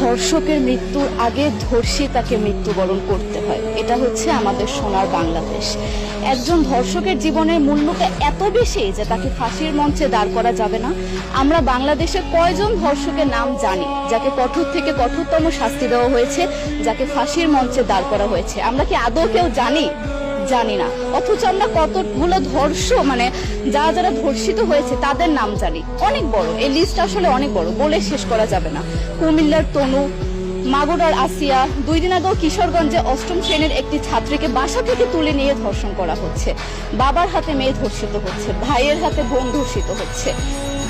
ধর্ষকের মৃত্যুর আগে ধর্ষী তাকে মৃত্যুবরণ করতে হয়। এটা হচ্ছে আমাদের সোনার বাংলাদেশ। একজন ধর্ষকের জীবনের মূল্যটা এত বেশি যে তাকে ফাঁসির মঞ্চে দাঁড় করা যাবে না। আমরা বাংলাদেশে কয়জন ধর্ষকের নাম জানি যাকে কঠোর থেকে কঠোরতম শাস্তি দেওয়া হয়েছে, যাকে ফাঁসির মঞ্চে দাঁড় করা হয়েছে? আমরা কি আদৌ কেউ জানি? জানি না। অথচ আমরা কতগুলো যারা ধর্ষিত হয়েছে তাদের নাম জানি। অনেক বড় এই লিস্ট, আসলে অনেক বড়, বলে শেষ করা যাবে না। কুমিল্লার তনু, মাগুরার আসিয়া, 2 দিন আগেও কিশোরগঞ্জে 8ম শ্রেণীর একটি ছাত্রীকে বাসা থেকে তুলে নিয়ে ধর্ষণ করা হচ্ছে। বাবার হাতে মেয়ে ধর্ষিত হচ্ছে, ভাইয়ের হাতে বোন ধর্ষিত হচ্ছে।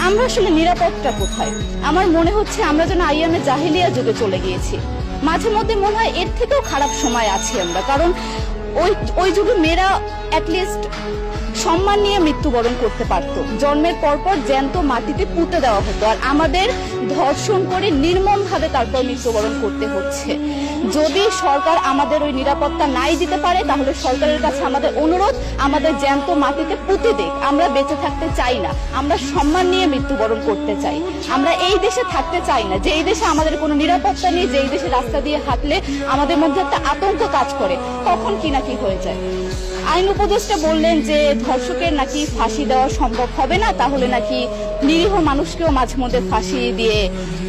আমরা আসলে নিরাপদটা কোথায়? আমার মনে হচ্ছে আমরা যেন আইয়ামে জাহিলিয়া যুগে চলে গিয়েছি। মাঝে মধ্যে মনে হয় এর থেকেও খারাপ সময় আছি আমরা, কারণ ওই যুগে মেয়েরা অ্যাটলিস্ট সম্মান নিয়ে মৃত্যুবরণ করতে পারত। জন্মের পরপর জ্যান্ত মাটিতে পুঁতে দেওয়া হতো, আর আমাদের ধর্ষণ করে নির্মম ভাবে তারপর মৃত্যুবরণ করতে হচ্ছে। যদি সরকার আমাদের ওই নিরাপত্তা নাই দিতে পারে, তাহলে সরকারের কাছে আমাদের অনুরোধ, আমাদের জ্যান্ত মাটিতে পুঁতে দিক। আমরা বেঁচে থাকতে চাই না, আমরা সম্মান নিয়ে মৃত্যুবরণ করতে চাই। আমরা এই দেশে থাকতে চাই না যে এই দেশে আমাদের কোনো নিরাপত্তা নেই, যে এই দেশে রাস্তা দিয়ে হাঁটলে আমাদের মধ্যে একটা আতঙ্ক কাজ করে, কখন কি না কি হয়ে যায়। আইন উপদেষ্টা বললেন যে ধর্ষকের নাকি ফাঁসি দেওয়া সম্ভব হবে না, তাহলে নাকি নিরীহ মানুষকেও মাঝে মধ্যে ফাঁসি দিয়ে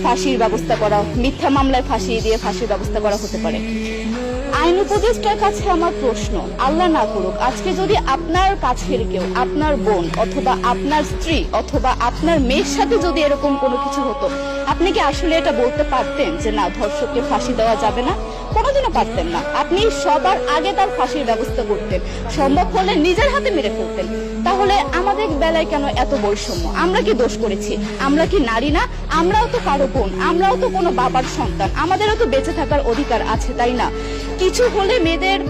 ফাঁসির ব্যবস্থা করা, মিথ্যা মামলায় ফাঁসি দিয়ে ফাঁসির ব্যবস্থা করা হতে পারে। আইন উপদেষ্টার কাছে আমার প্রশ্ন, আল্লাহ না করুক আজকে যদি আপনার কাছের কেউ, আপনার বোন অথবা আপনার স্ত্রী অথবা আপনার মেয়ের সাথে যদি এরকম কোনো কিছু হতো, আপনি কি আসলে এটা বলতে পারতেন যে না, ধর্ষককে ফাঁসি দেওয়া যাবে না? কোনোদিনও পারতেন না। আপনি সবার আগে তার ফাঁসির ব্যবস্থা করতেন, সম্ভব হলে নিজের হাতে মেরে ফেলতেন। তাহলে আমাদের বেলায় কেন এত বৈষম্য? আমরা কি দোষ করেছি? আমরা কি নারী না? আমরাও তো কারো বোন, আমরাও তো কোনো বাবার সন্তান, আমাদেরও তো বেঁচে থাকার অধিকার আছে, তাই না? কিছু হলে মেয়েদের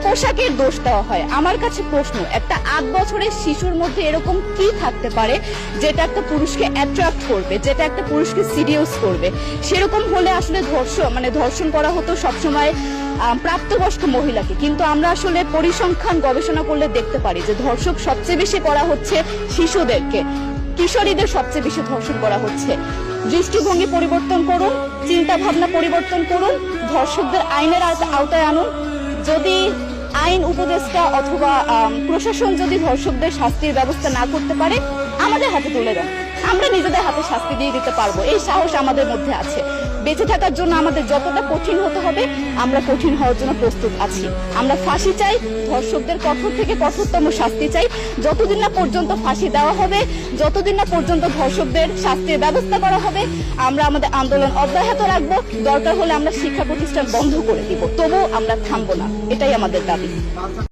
পোশাকের দোষ দেওয়া হয়। আমার কাছে প্রশ্ন, একটা 8 বছরের শিশুর মধ্যে এরকম কি থাকতে পারে যেটা একটা পুরুষকে অ্যাট্রাক্ট করবে, যেটা একটা পুরুষকে সিডিউস করবে? সেরকম হলে আসলে ধর্ষণ করা হতো সবসময় প্রাপ্তবয়স্ক মহিলাকে। কিন্তু আমরা আসলে পরিসংখ্যান গবেষণা করলে দেখতে পারি যে ধর্ষক সবচেয়ে বেশি করা হচ্ছে শিশুদেরকে, কিশোরীদের সবচেয়ে বেশি ধর্ষণ করা হচ্ছে। দৃষ্টিভঙ্গি পরিবর্তন করুন, চিন্তা ভাবনা পরিবর্তন করুন, ধর্ষকদের আইনের আওতায় আনুন। যদি আইন উপদেষ্টা অথবা প্রশাসন যদি ধর্ষকদের শাস্তির ব্যবস্থা না করতে পারে, আমাদের হাতে তুলে দেন, আমরা নিজেদের হাতে শাস্তি দিয়ে দিতে পারবো। এই সাহস আমাদের মধ্যে আছে। বেঁচে থাকার জন্য আমাদের যতটা কঠিন হতে হবে, আমরা কঠিন হওয়ার জন্য প্রস্তুত আছি। আমরা ফাঁসি চাই, ধর্ষকদের কঠোর থেকে কঠোরতম শাস্তি চাই। যতদিন না পর্যন্ত ফাঁসি দেওয়া হবে, যতদিন না পর্যন্ত ধর্ষকদের শাস্তির ব্যবস্থা করা হবে, আমরা আমাদের আন্দোলন অব্যাহত রাখবো। দরকার হলে আমরা শিক্ষা প্রতিষ্ঠান বন্ধ করে দিব, তবুও আমরা থামবো না। এটাই আমাদের দাবি।